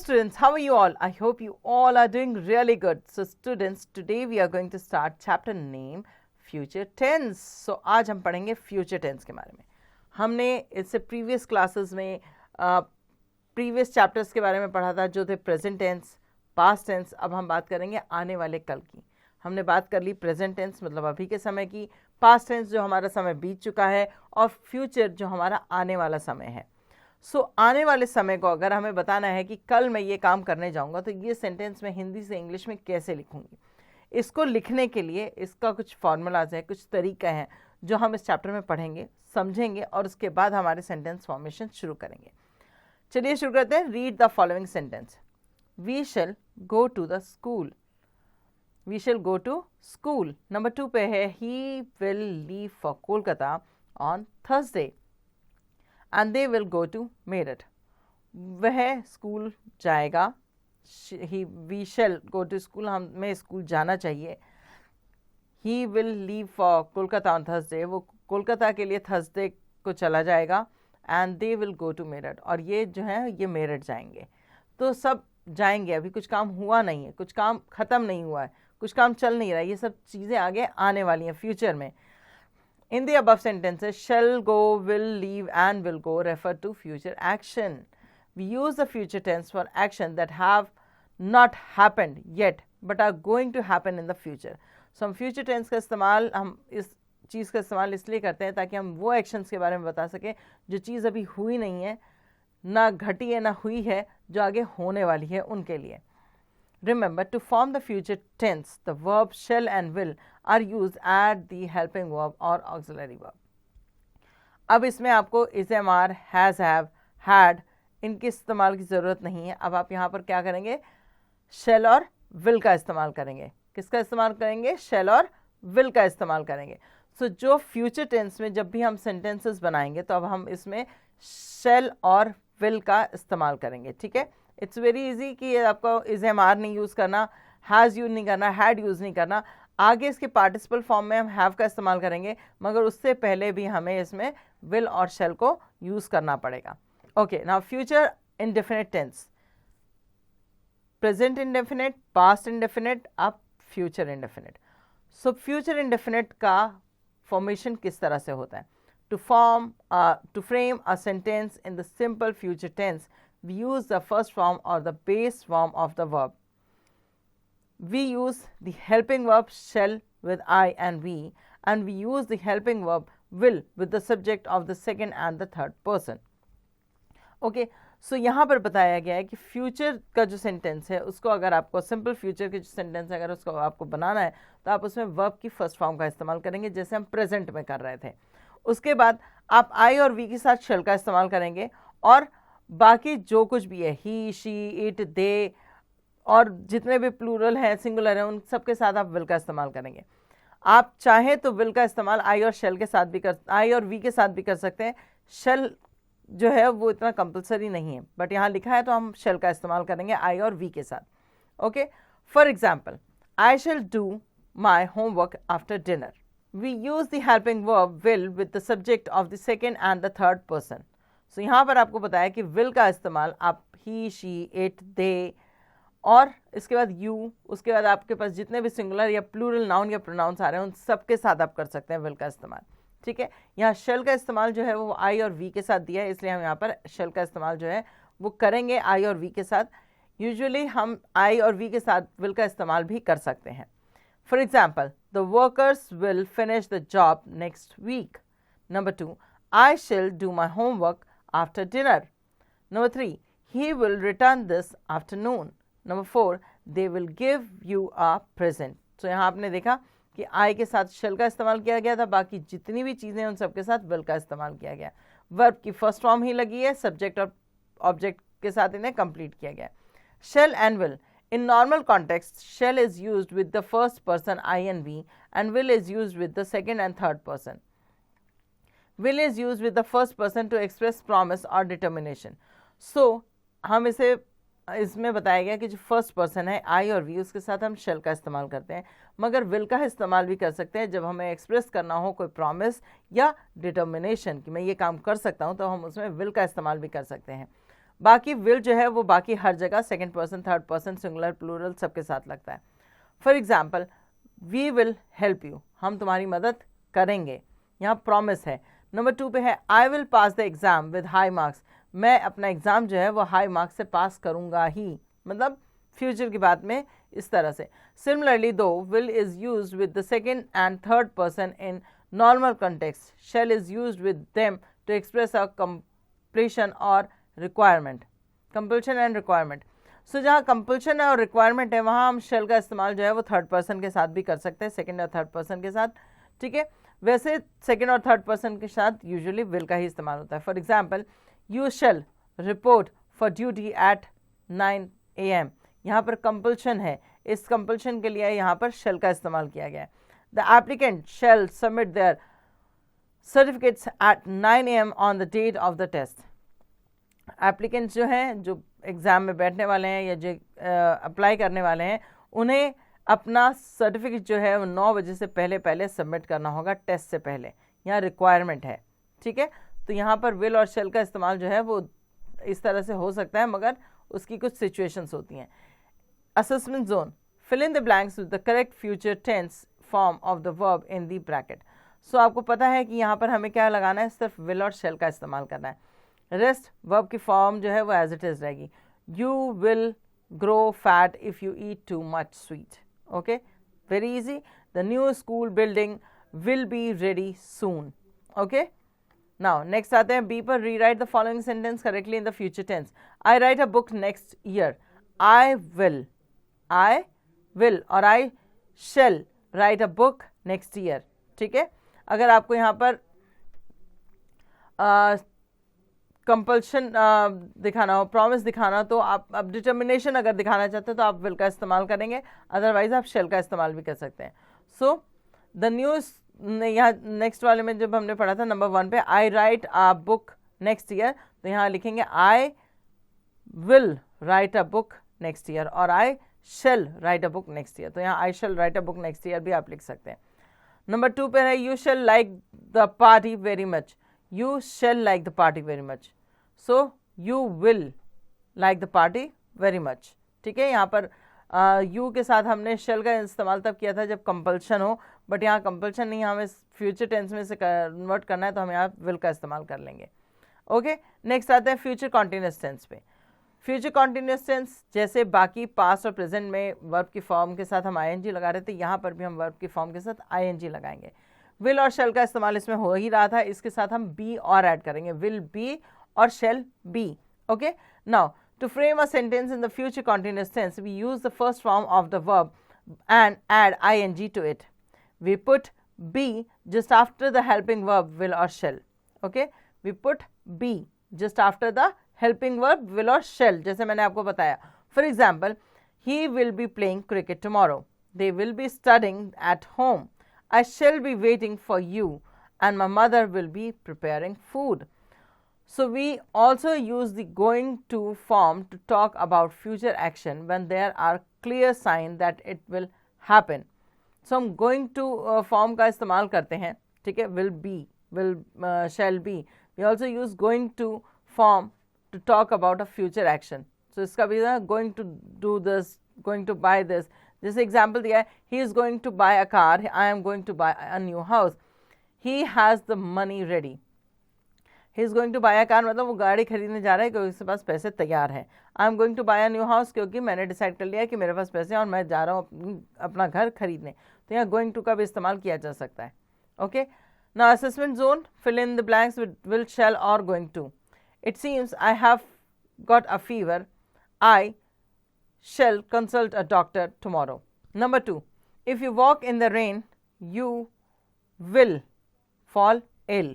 students, how are you all? I hope you all are doing really good. So students, today we are going to start chapter name future tense. So आज हम पढ़ेंगे future tense के बारे में. हमने इससे previous classes में previous chapters के बारे में पढ़ा था जो थे present tense, past tense. अब हम बात करेंगे आने वाले कल की. हमने बात कर ली प्रेजेंट टेंस मतलब अभी के समय की, पास्ट टेंस जो हमारा समय बीत चुका है, और फ्यूचर जो हमारा आने वाला समय है. सो आने वाले समय को अगर हमें बताना है कि कल मैं ये काम करने जाऊंगा तो ये सेंटेंस मैं हिंदी से इंग्लिश में कैसे लिखूंगी. इसको लिखने के लिए इसका कुछ फॉर्मूलाज है, कुछ तरीका है जो हम इस चैप्टर में पढ़ेंगे, समझेंगे और उसके बाद हमारे सेंटेंस फॉर्मेशन शुरू करेंगे. चलिए शुरू करते हैं. Read the following sentence. We shall go to the school. We shall go to school. Number 2 पे है he will leave for Kolkata on Thursday and they will go to Meerut. वह स्कूल जाएगा. We shall go to school, हमें school जाना चाहिए. He will leave for Kolkata on Thursday, वो कोलकाता के लिए थर्सडे को चला जाएगा. And they will go to Meerut, और ये जो है ये मेरठ जाएंगे. तो सब जाएंगे. अभी कुछ काम हुआ नहीं है, कुछ काम ख़त्म नहीं हुआ है, कुछ काम चल नहीं रहा है. ये सब चीज़ें आगे आने वाली हैं फ्यूचर में. In the above sentences, shall go, will leave and will go refer to future action. We use the future tense for action that have not happened yet but are going to happen in the future. So हम future tense का इस्तेमाल, हम इस चीज़ का इस्तेमाल इसलिए करते हैं ताकि हम वो actions के बारे में बता सकें जो चीज़ अभी हुई नहीं है, ना घटी है ना हुई है, जो आगे होने वाली है उनके लिए. Remember, to form the future tense, the verb shall and will are used at the helping verb or auxiliary verb. अब इसमें आपको is, am, are, has, have, had इनके इस्तेमाल की ज़रूरत नहीं है. अब आप यहाँ पर क्या करेंगे? shall और will का इस्तेमाल करेंगे. किसका इस्तेमाल करेंगे? shall और will का इस्तेमाल करेंगे. So जो future tense में जब भी हम sentences बनाएंगे तो अब हम इसमें shall और will का इस्तेमाल करेंगे. ठीक है. इट्स वेरी इजी कि आपको इज, एम, आर नहीं यूज़ करना, हैज़ यूज़ नहीं करना, हैड यूज़ नहीं करना. आगे इसके पार्टिसिपल फॉर्म में हम हैव का इस्तेमाल करेंगे, मगर उससे पहले भी हमें इसमें विल और शैल को यूज़ करना पड़ेगा. Okay, now future indefinite tense. Present indefinite, past indefinite, अब future indefinite. So future indefinite का फॉर्मेशन किस तरह से होता है? To frame a sentence in the simple future tense, we use the first form or the base form of the verb. We use the helping verb shall with I and we, and we use the helping verb will with the subject of the second and the third person. Okay, so यहाँ पर बताया गया है कि future का जो sentence है उसको अगर आपको सिंपल फ्यूचर के जो सेंटेंस है अगर उसको आपको बनाना है तो आप उसमें वर्ब की फर्स्ट फॉर्म का इस्तेमाल करेंगे जैसे हम प्रेजेंट में कर रहे थे. उसके बाद आप आई और वी के साथ शैल का इस्तेमाल करेंगे, और बाकी जो कुछ भी है ही, शी, इट, दे और जितने भी प्लूरल हैं, सिंगुलर हैं, उन सब के साथ आप विल का इस्तेमाल करेंगे. आप चाहें तो विल का इस्तेमाल आई और शैल के साथ भी आई और वी के साथ भी कर सकते हैं. शैल जो है वो इतना कंपलसरी नहीं है, बट यहाँ लिखा है तो हम शैल का इस्तेमाल करेंगे आई और वी के साथ. Okay, for example, I shall do my homework after dinner. We use the helping verb will with the subject of the second and the third person. तो यहाँ पर आपको बताया कि विल का इस्तेमाल आप ही, शी, इट, दे और इसके बाद यू, उसके बाद आपके पास जितने भी सिंगुलर या प्लूरल नाउन या प्रोनाउंस आ रहे हैं उन सब के साथ आप कर सकते हैं विल का इस्तेमाल. ठीक है. यहाँ शेल का इस्तेमाल जो है वो आई और वी के साथ दिया है, इसलिए हम यहाँ पर शेल का इस्तेमाल जो है वो करेंगे आई और वी के साथ. यूजुअली हम आई और वी के साथ विल का इस्तेमाल भी कर सकते हैं. For example, the workers will finish the job next week. Number 2, I shall do my homework after dinner. Number 3, he will return this afternoon. Number 4, they will give you a present. So यहाँ आपने देखा कि I के साथ shall का इस्तेमाल किया गया था, बाकी जितनी भी चीज़ें हैं उन सब के साथ will का इस्तेमाल किया गया. वर्ब की फर्स्ट फॉर्म ही लगी है, सब्जेक्ट और ऑब्जेक्ट के साथ इन्हें कंप्लीट किया गया. Shall and will. In normal context, shall is used with the first person I and we, and will is used with the second and third person. Will is used with the first person to express promise or determination. So हम इसमें बताया गया कि जो first person है आई और we, उसके साथ हम shall का इस्तेमाल करते हैं, मगर will का इस्तेमाल भी कर सकते हैं जब हमें एक्सप्रेस करना हो कोई प्रॉमिस या डिटर्मिनेशन कि मैं ये काम कर सकता हूँ, तो हम उसमें will का इस्तेमाल भी कर सकते हैं. बाकी विल जो है वो बाकी हर जगह second person, third person, singular, plural सबके साथ लगता है. For example, we will help you, हम तुम्हारी मदद करेंगे, यहाँ प्रॉमिस है. नंबर 2 पे है I will pass the exam with high marks, मैं अपना एग्जाम जो है वो हाई मार्क्स से पास करूंगा ही, मतलब फ्यूचर की बात में इस तरह से. Similarly though will is use with the second and third person in normal context, shall is use with them to express a completion और requirement, compulsion and requirement. So जहाँ कंपल्शन और रिक्वायरमेंट है वहाँ हम शेल का इस्तेमाल जो है वो थर्ड पर्सन के साथ भी कर सकते हैं, सेकेंड और थर्ड पर्सन के साथ. ठीक है, वैसे सेकेंड और थर्ड पर्सन के साथ यूजुअली विल का ही इस्तेमाल होता है. For example, you shall report for duty at 9 AM, यहाँ पर कंपल्शन है, इस कंपल्शन के लिए यहाँ पर शेल का इस्तेमाल किया गया है. The applicant shall submit their certificates at 9 AM on the date of the test. Applicants जो हैं, जो एग्ज़ाम में बैठने वाले हैं या जो अप्लाई करने वाले हैं, उन्हें अपना सर्टिफिकेट जो है वो 9 बजे से पहले सबमिट करना होगा, टेस्ट से पहले. यहाँ रिक्वायरमेंट है. ठीक है, तो यहाँ पर विल और शेल का इस्तेमाल जो है वो इस तरह से हो सकता है, मगर उसकी कुछ सिचुएशंस होती हैं. Assessment zone, fill in the blanks with the correct future tense form of the verb in the bracket. So आपको पता है कि यहाँ पर हमें क्या लगाना है, सिर्फ विल और शेल का इस्तेमाल करना है. रेस्ट वर्ब की फॉर्म जो है वो एज इट इज रहेगी. You will grow fat if you eat too much sweet. Okay, very easy. The new school building will be ready soon. Okay, now next आते हैं बी पर. Rewrite the following sentence correctly in the future tense. I write a book next year. I will और I shall write a book next year. ठीक है, अगर आपको यहाँ पर कंपल्शन दिखाना हो, प्रॉमिस दिखाना, तो आप अब डिटर्मिनेशन अगर दिखाना चाहते हैं तो आप विल का इस्तेमाल करेंगे, अदरवाइज आप शेल का इस्तेमाल भी कर सकते हैं. सो द न्यूज़, यहाँ नेक्स्ट वाले में जब हमने पढ़ा था नंबर 1 पे, I write a book next year, तो यहाँ लिखेंगे I will write a book next year और I shall write a book next year. तो यहाँ I shall write a book next year भी आप लिख सकते हैं. नंबर 2 पे है you shall like the party very much. You shall like the party very much. So you will like the party very much. ठीक है, यहाँ पर यू के साथ हमने शेल का इस्तेमाल तब किया था जब कंपल्शन हो, बट यहाँ कंपल्शन नहीं, हमें फ्यूचर टेंस में से कन्वर्ट करना है, तो हम यहाँ विल का इस्तेमाल कर लेंगे. ओके, नेक्स्ट आते हैं फ्यूचर कॉन्टिन्यूस टेंस पे. फ्यूचर कॉन्टिन्यूस टेंस जैसे बाकी पास्ट और प्रेजेंट में वर्ब की फॉर्म के साथ हम आईएनजी लगा रहे थे, यहाँ पर भी हम वर्ब की फॉर्म के साथ आईएनजी लगाएंगे. विल और शेल का इस्तेमाल इसमें हो ही रहा था, इसके साथ हम बी और ऐड करेंगे, विल बी और shall be. Okay, now to frame a sentence in the future continuous tense, we use the first form of the verb and add ing to it. We put be just after the helping verb will or shall. Okay, we put be just after the helping verb will or shall, जैसे मैंने आपको बताया. For example, he will be playing cricket tomorrow. They will be studying at home. I shall be waiting for you and my mother will be preparing food. So we also use the going to form to talk about future action when there are clear signs that it will happen. So हम going to form का इस्तेमाल करते हैं. ठीक है, will be, will shall be. We also use going to form to talk about a future action. So इसका भी है going to do this, going to buy this. जैसे एग्जाम्पल दिया है, he is going to buy a car, I am going to buy a new house. He has the money ready. He is going to buy a car, मतलब वो गाड़ी खरीदने जा रहा है क्योंकि उसके पास पैसे तैयार हैं. I am going to buy a new house, क्योंकि मैंने डिसाइड कर लिया है कि मेरे पास पैसे हैं और मैं जा रहा हूँ अपना घर खरीदने. तो यहाँ गोइंग टू का भी इस्तेमाल किया जा सकता है. Okay, now assessment zone, fill in the blanks with will, shall और going to. It seems I have got a fever. I shall consult a doctor tomorrow. Number 2, if you walk in the rain you will fall ill.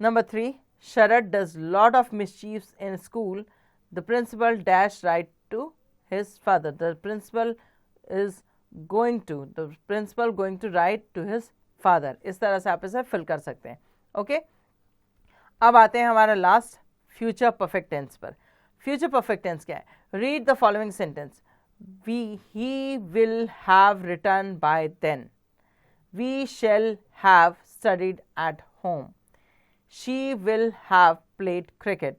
Number 3, Sharad does lot of mischiefs in school. The principal dash write to his father. The principal going to write to his father. इस तरह से आप इसे fill कर सकते हैं. Okay, अब आते हैं हमारा लास्ट फ्यूचर परफेक्ट टेंस पर. फ्यूचर परफेक्ट टेंस क्या है? Read the following sentence. he will have returned by then. We shall have studied at home. She will have played cricket.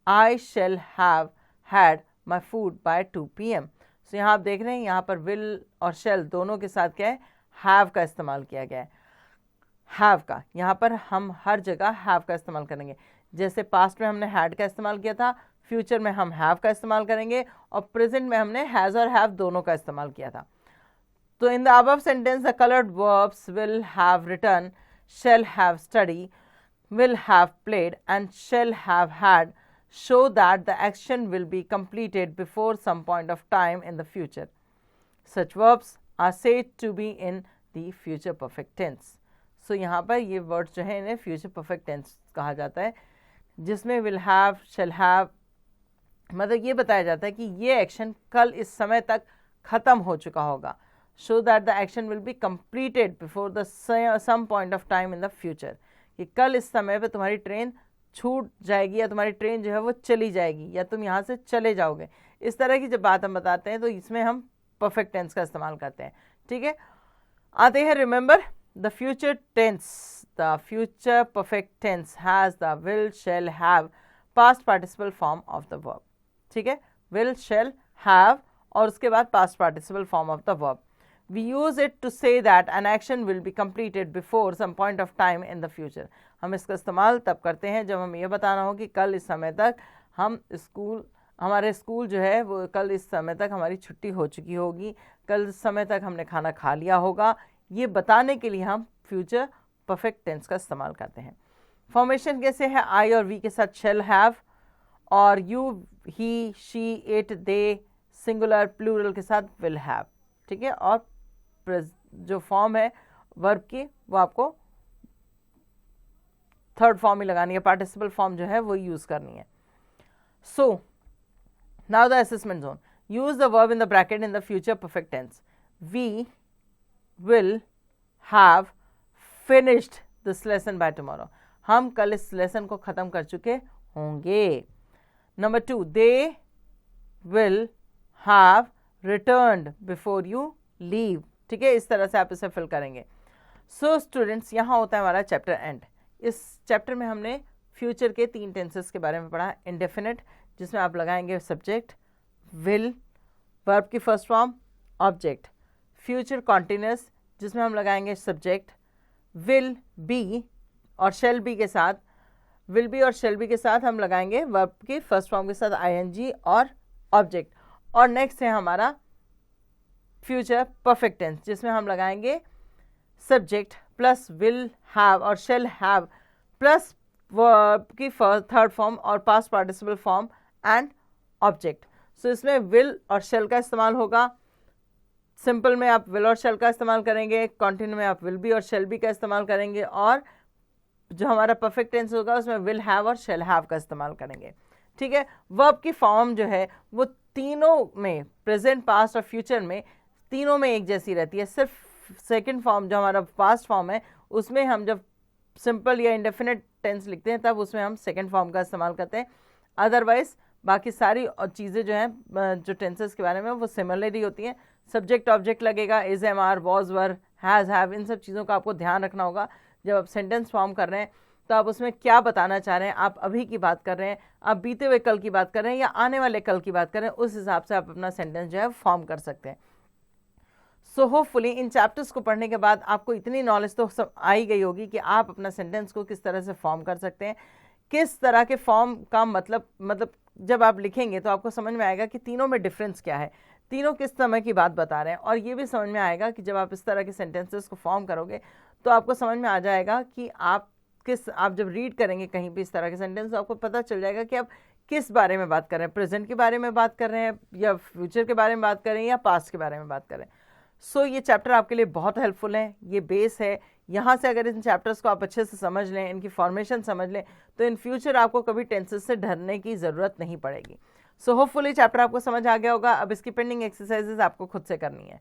I shall have had my food by 2 PM. So यहाँ आप देख रहे हैं, यहाँ पर will और shall दोनों के साथ क्या है, have का इस्तेमाल किया गया है। have का यहाँ पर हम हर जगह have का इस्तेमाल करेंगे। जैसे पास्ट में हमने had का इस्तेमाल किया था, फ्यूचर में हम have का इस्तेमाल करेंगे, और प्रेजेंट में हमने has और have दोनों का इस्तेमाल किया था। तो in the above sentence the colored verbs will have written, shall have studied, will have played and shall have had show that the action will be completed before some point of time in the future. Such verbs are said to be in the future perfect tense. So यहाँ पर ये words जो है इन्हें future perfect tense कहा जाता है, जिसमें will have, shall have मतलब ये बताया जाता है कि ये एक्शन कल इस समय तक खत्म हो चुका होगा। Show that the action will be completed before the some point of time in the future. कि कल इस समय पे तुम्हारी ट्रेन छूट जाएगी या तुम्हारी ट्रेन जो है वो चली जाएगी या तुम यहाँ से चले जाओगे। इस तरह की जब बात हम बताते हैं तो इसमें हम परफेक्ट टेंस का इस्तेमाल करते हैं। ठीक है, आते हैं remember the future tense. The future perfect tense has the will, shall, have, past participle form of the verb. ठीक है, विल, शैल, हैव और उसके बाद past participle form of the verb. We use it to say that an action will be completed before some point of time in the future. हम इसका इस्तेमाल तब करते हैं जब हम ये बताना हो कि कल इस समय तक हमारे स्कूल जो है वो कल इस समय तक हमारी छुट्टी हो चुकी होगी, कल इस समय तक हमने खाना खा लिया होगा। ये बताने के लिए हम फ्यूचर परफेक्ट टेंस का इस्तेमाल करते हैं। फॉर्मेशन कैसे है, आई और वी के साथ shall have, और you, he, she, it, they singular plural के साथ will have। ठीक है, और जो फॉर्म है वर्ब की वो आपको थर्ड फॉर्म ही लगानी है, पार्टिसिपल फॉर्म जो है वो यूज करनी है। So now the assessment zone, use the verb in the bracket in the future perfect tense. We will have finished this lesson by tomorrow. हम कल इस लेसन को खत्म कर चुके होंगे। Number 2, they will have returned before you leave. ठीक है, इस तरह से आप इसे फिल करेंगे। सो स्टूडेंट्स, यहाँ होता है हमारा चैप्टर एंड। इस चैप्टर में हमने फ्यूचर के 3 टेंसेस के बारे में पढ़ा। इंडेफिनिट, जिसमें आप लगाएंगे सब्जेक्ट, विल, वर्ब की first form, object. Future continuous, जिसमें हम लगाएंगे सब्जेक्ट, विल बी और शेल बी के साथ, विल बी और शेल बी के साथ हम लगाएंगे वर्ब की फर्स्ट फॉर्म के साथ आईएनजी और ऑब्जेक्ट। और नेक्स्ट है हमारा फ्यूचर परफेक्ट टेंस, जिसमें हम लगाएंगे सब्जेक्ट प्लस विल हैव और शेल हैव प्लस वर्ब की थर्ड फॉर्म और past participle form and object. So इसमें विल और शेल का इस्तेमाल होगा। सिंपल में आप विल और शेल का इस्तेमाल करेंगे, कॉन्टिन्यू में आप विल बी और शेल बी का इस्तेमाल करेंगे, और जो हमारा परफेक्ट टेंस होगा उसमें विल हैव और शेल हैव का इस्तेमाल करेंगे। ठीक है, वर्ब की फॉर्म जो है वो तीनों में, प्रेजेंट, पास्ट और फ्यूचर में, तीनों में एक जैसी रहती है। सिर्फ सेकंड फॉर्म जो हमारा पास्ट फॉर्म है उसमें हम जब सिंपल या इंडेफिनिट टेंस लिखते हैं तब उसमें हम सेकंड फॉर्म का इस्तेमाल करते हैं। अदरवाइज बाकी सारी चीज़ें जो हैं जो टेंसेस के बारे में वो सिमिलर ही होती हैं। सब्जेक्ट ऑब्जेक्ट लगेगा, is, am, are, was, were, has, have, इन सब चीज़ों का आपको ध्यान रखना होगा। जब आप सेंटेंस फॉर्म कर रहे हैं तो आप उसमें क्या बताना चाह रहे हैं, आप अभी की बात कर रहे हैं, आप बीते हुए कल की बात कर रहे हैं या आने वाले कल की बात कर रहे हैं, उस हिसाब से आप अपना सेंटेंस जो है फॉर्म कर सकते हैं। सो होपफुली इन चैप्टर्स को पढ़ने के बाद आपको इतनी नॉलेज तो सब आ ही गई होगी कि आप अपना सेंटेंस को किस तरह से फॉर्म कर सकते हैं, किस तरह के फॉर्म का मतलब जब आप लिखेंगे तो आपको समझ में आएगा कि तीनों में डिफरेंस क्या है, तीनों किस समय की बात बता रहे हैं। और ये भी समझ में आएगा कि जब आप इस तरह के सेंटेंसेस को फॉर्म करोगे तो आपको समझ में आ जाएगा कि आप जब रीड करेंगे कहीं भी इस तरह के सेंटेंस तो आपको पता चल जाएगा कि आप किस बारे में बात कर रहे हैं, प्रेजेंट के बारे में बात कर रहे हैं या फ्यूचर के बारे में बात कर रहे हैं या पास्ट के बारे में बात कर रहे हैं। सो ये चैप्टर आपके लिए बहुत हेल्पफुल है, ये बेस है। यहाँ से अगर इन चैप्टर्स को आप अच्छे से समझ लें, इनकी फॉर्मेशन समझ लें, तो इन फ्यूचर आपको कभी टेंसेस से डरने की ज़रूरत नहीं पड़ेगी। सो होपफुली चैप्टर आपको समझ आ गया होगा। अब इसकी पेंडिंग एक्सरसाइजेज आपको खुद से करनी है।